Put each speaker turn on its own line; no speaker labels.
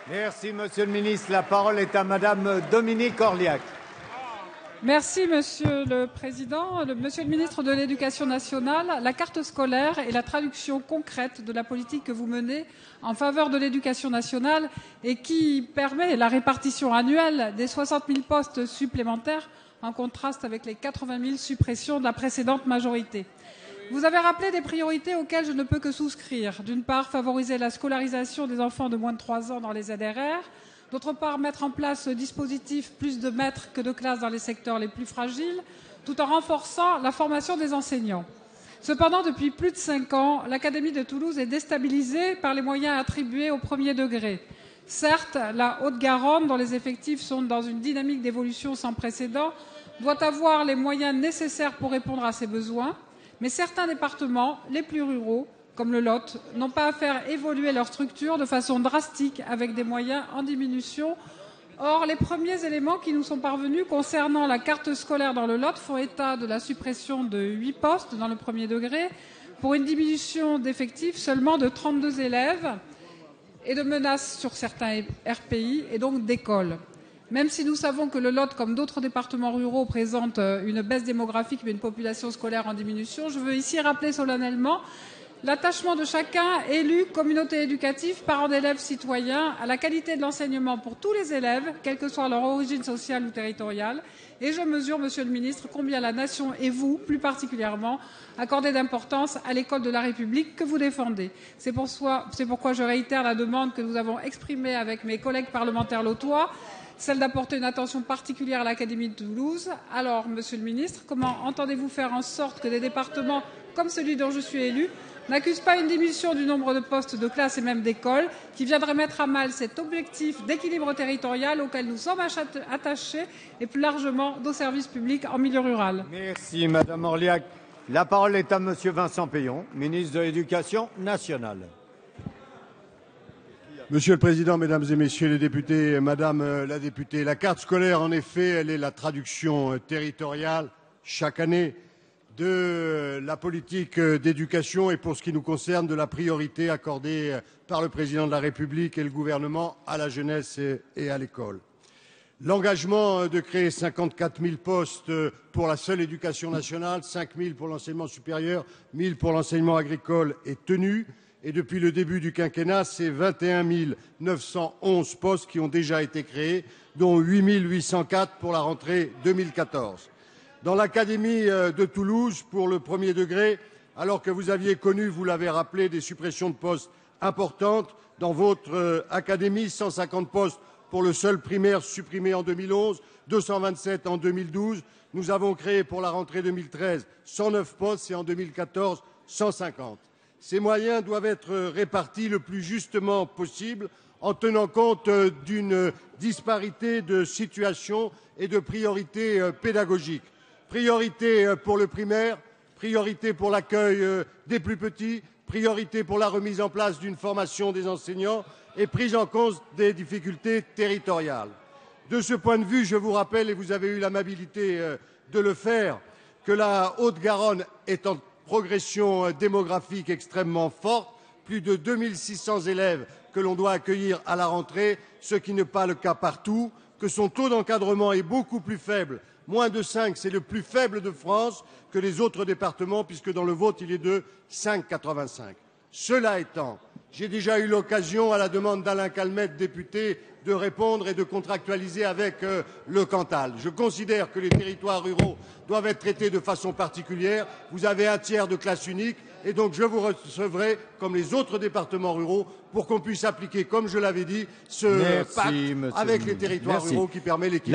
Merci, Monsieur le Ministre. La parole est à Madame Dominique Orliac.
Merci, Monsieur le Président. Monsieur le Ministre de l'Éducation nationale, la carte scolaire est la traduction concrète de la politique que vous menez en faveur de l'éducation nationale et qui permet la répartition annuelle des 60 000 postes supplémentaires en contraste avec les 80 000 suppressions de la précédente majorité. Vous avez rappelé des priorités auxquelles je ne peux que souscrire. D'une part, favoriser la scolarisation des enfants de moins de 3 ans dans les ZRR. D'autre part, mettre en place ce dispositif plus de maîtres que de classes dans les secteurs les plus fragiles, tout en renforçant la formation des enseignants. Cependant, depuis plus de 5 ans, l'Académie de Toulouse est déstabilisée par les moyens attribués au premier degré. Certes, la Haute-Garonne, dont les effectifs sont dans une dynamique d'évolution sans précédent, doit avoir les moyens nécessaires pour répondre à ses besoins, mais certains départements, les plus ruraux, comme le Lot, n'ont pas à faire évoluer leur structure de façon drastique avec des moyens en diminution. Or, les premiers éléments qui nous sont parvenus concernant la carte scolaire dans le Lot font état de la suppression de 8 postes dans le premier degré pour une diminution d'effectifs seulement de 32 élèves et de menaces sur certains RPI et donc d'écoles. Même si nous savons que le Lot, comme d'autres départements ruraux, présente une baisse démographique mais une population scolaire en diminution, je veux ici rappeler solennellement l'attachement de chacun, élu, communauté éducative, parents d'élèves, citoyens, à la qualité de l'enseignement pour tous les élèves, quelle que soit leur origine sociale ou territoriale. Et je mesure, Monsieur le Ministre, combien la Nation et vous, plus particulièrement, accordez d'importance à l'école de la République que vous défendez. C'est pourquoi je réitère la demande que nous avons exprimée avec mes collègues parlementaires lotois, celle d'apporter une attention particulière à l'Académie de Toulouse. Alors, Monsieur le Ministre, comment entendez-vous faire en sorte que des départements comme celui dont je suis élu n'accusent pas une diminution du nombre de postes de classe et même d'école qui viendrait mettre à mal cet objectif d'équilibre territorial auquel nous sommes attachés et plus largement nos services publics en milieu rural?
Merci, Madame Orliac. La parole est à Monsieur Vincent Peillon, ministre de l'Éducation nationale.
Monsieur le Président, Mesdames et Messieurs les députés, Madame la députée, la carte scolaire, en effet, elle est la traduction territoriale chaque année de la politique d'éducation et, pour ce qui nous concerne, de la priorité accordée par le Président de la République et le gouvernement à la jeunesse et à l'école. L'engagement de créer 54 000 postes pour la seule éducation nationale, 5 000 pour l'enseignement supérieur, 1 000 pour l'enseignement agricole est tenu. Et depuis le début du quinquennat, c'est 21 911 postes qui ont déjà été créés, dont 8 804 pour la rentrée 2014. Dans l'Académie de Toulouse, pour le premier degré, alors que vous aviez connu, vous l'avez rappelé, des suppressions de postes importantes, dans votre académie, 150 postes pour le seul primaire supprimé en 2011, 227 en 2012. Nous avons créé pour la rentrée 2013 109 postes et en 2014 150. Ces moyens doivent être répartis le plus justement possible en tenant compte d'une disparité de situation et de priorités pédagogiques. Priorité pour le primaire, priorité pour l'accueil des plus petits, priorité pour la remise en place d'une formation des enseignants et prise en compte des difficultés territoriales. De ce point de vue, je vous rappelle, et vous avez eu l'amabilité de le faire, que la Haute-Garonne est en progression démographique extrêmement forte, plus de 2 600 élèves que l'on doit accueillir à la rentrée, ce qui n'est pas le cas partout, que son taux d'encadrement est beaucoup plus faible, moins de 5, c'est le plus faible de France, que les autres départements, puisque dans le vôtre, il est de 5,85. Cela étant, j'ai déjà eu l'occasion, à la demande d'Alain Calmette, député, de répondre et de contractualiser avec le Cantal. Je considère que les territoires ruraux doivent être traités de façon particulière. Vous avez un tiers de classe unique et donc je vous recevrai comme les autres départements ruraux pour qu'on puisse appliquer, comme je l'avais dit, ce pacte avec les territoires ruraux qui permet l'équilibre.